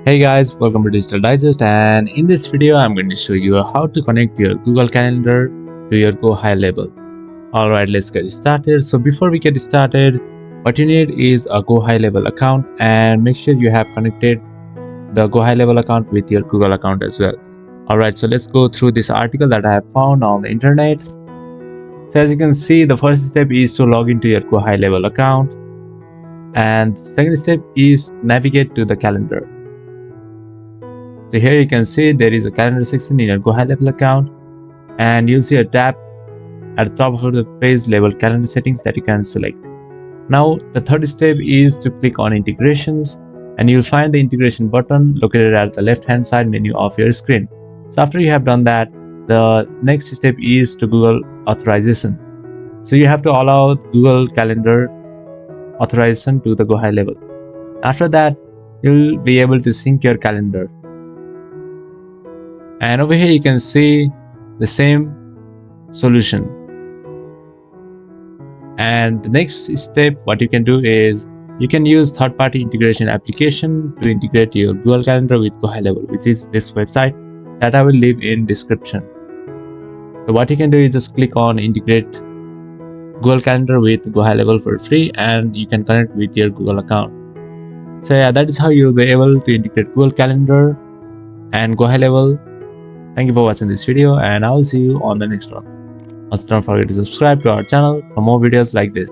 Hey guys, welcome to Digital Digest, and in this video I'm going to show you how to connect your Google Calendar to your GoHighLevel. Alright, let's get started. So before we get started, what you need is a GoHighLevel account, and make sure you have connected the GoHighLevel account with your Google account as well. Alright, so let's go through this article that I have found on the internet. So as you can see, the first step is to log into your GoHighLevel account, and the second step is navigate to the calendar. So here you can see there is a calendar section in your GoHighLevel account, and you'll see a tab at the top of the page labeled calendar settings that you can select. Now the third step is to click on integrations, and you'll find the integration button located at the left hand side menu of your screen. So after you have done that, the next step is to Google authorization. So you have to allow Google Calendar authorization to the GoHighLevel. After that, you'll be able to sync your calendar. And over here you can see the same solution. And the next step, what you can do is you can use third-party integration application to integrate your Google Calendar with GoHighLevel, which is this website that I will leave in description. So what you can do is just click on integrate Google Calendar with GoHighLevel for free, and you can connect with your Google account. So yeah, that is how you'll be able to integrate Google Calendar and GoHighLevel. Thank you for watching this video, and I will see you on the next one. Also, don't forget to subscribe to our channel for more videos like this.